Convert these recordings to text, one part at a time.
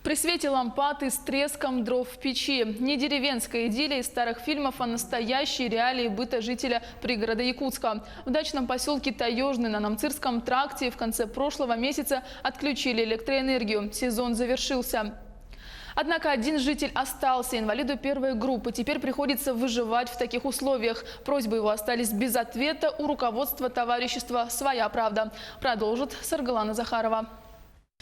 При свете лампад и с треском дров в печи. Не деревенская идиллия из старых фильмов, а настоящие реалии быта жителя пригорода Якутска. В дачном поселке Таежный на Намцирском тракте в конце прошлого месяца отключили электроэнергию. Сезон завершился. Однако один житель остался инвалиду первой группы. Теперь приходится выживать в таких условиях. Просьбы его остались без ответа. У руководства товарищества своя правда. Продолжит Саргалана Захарова.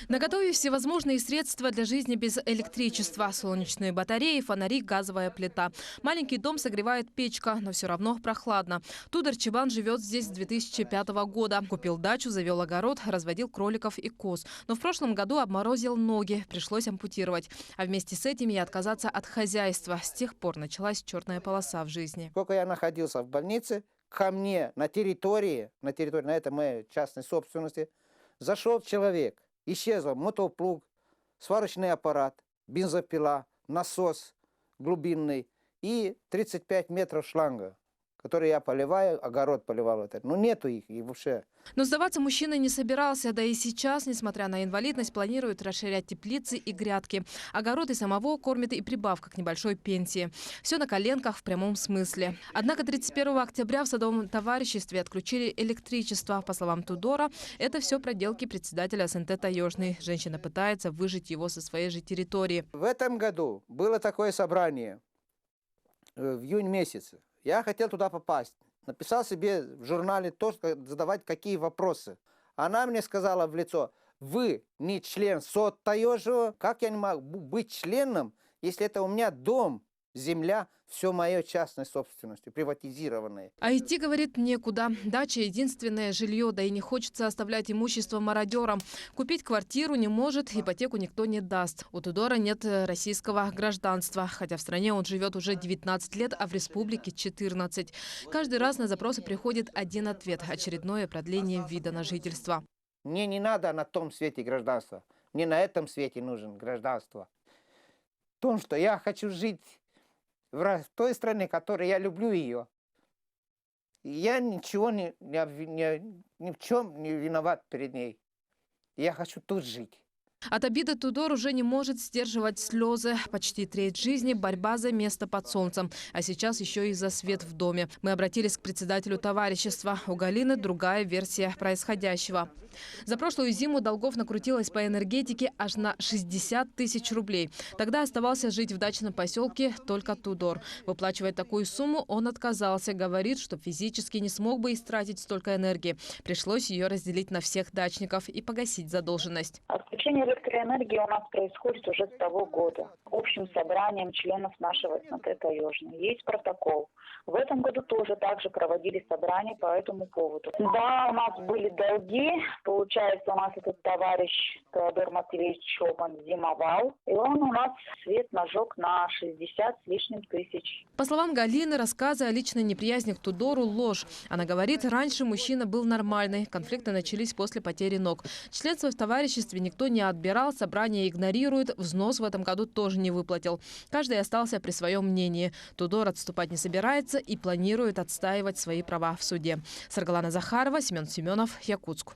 Наготове всевозможные средства для жизни без электричества. Солнечные батареи, фонари, газовая плита. Маленький дом согревает печка, но все равно прохладно. Тудор Чебан живет здесь с 2005 года. Купил дачу, завел огород, разводил кроликов и коз. Но в прошлом году обморозил ноги, пришлось ампутировать. А вместе с этим и отказаться от хозяйства. С тех пор началась черная полоса в жизни. Сколько я находился в больнице, ко мне на территории, на этой моей частной собственности, зашел человек. Исчезл мотоплуг, сварочный аппарат, бензопила, насос глубинный и 35 метров шланга, который я поливаю, огород поливал. Но нету их и вообще. Но сдаваться мужчина не собирался, да и сейчас, несмотря на инвалидность, планирует расширять теплицы и грядки. Огород и самого кормит и прибавка к небольшой пенсии. Все на коленках в прямом смысле. Однако 31 октября в садовом товариществе отключили электричество. По словам Тудора, это все проделки председателя СНТ «Таежный». Женщина пытается выжить его со своей же территории. В этом году было такое собрание в июне месяце. Я хотел туда попасть. Написал себе в журнале то, задавать какие вопросы. Она мне сказала в лицо: вы не член СОТ Таежного. Как я не могу быть членом, если это у меня дом, земля, все мое частной собственностью, приватизированное. А идти, говорит, некуда. Дача – единственное жилье, да и не хочется оставлять имущество мародерам. Купить квартиру не может, ипотеку никто не даст. У Тудора нет российского гражданства, хотя в стране он живет уже 19 лет, а в республике 14. Каждый раз на запросы приходит один ответ – очередное продление вида на жительство. Мне не надо на том свете гражданства, мне на этом свете нужен гражданство. В том, что я хочу жить в той стране, которой я люблю ее. Я ничего ни в чем не виноват перед ней. Я хочу тут жить. От обиды Тудор уже не может сдерживать слезы. Почти треть жизни – борьба за место под солнцем. А сейчас еще и за свет в доме. Мы обратились к председателю товарищества. У Галины другая версия происходящего. За прошлую зиму долгов накрутилось по энергетике аж на 60 тысяч рублей. Тогда оставался жить в дачном поселке только Тудор. Выплачивать такую сумму он отказался. Говорит, что физически не смог бы истратить столько энергии. Пришлось ее разделить на всех дачников и погасить задолженность. Отключение электроэнергии у нас происходит уже с того года. Общим собранием членов нашего СНТ «Таежный». Есть протокол. В этом году тоже также проводили собрания по этому поводу. Да, у нас были долги. Получается, у нас этот товарищ Теодор Матвеевич Чобан зимовал. И он у нас свет нажег на 60 с лишним тысяч. По словам Галины, рассказы о личной неприязни к Тудору – ложь. Она говорит, раньше мужчина был нормальный. Конфликты начались после потери ног. Членство в товариществе никто не отбирал, собрание игнорирует, взнос в этом году тоже не выплатил. Каждый остался при своем мнении. Тудор отступать не собирается и планирует отстаивать свои права в суде. Саргалана Захарова, Семен Семенов, Якутск.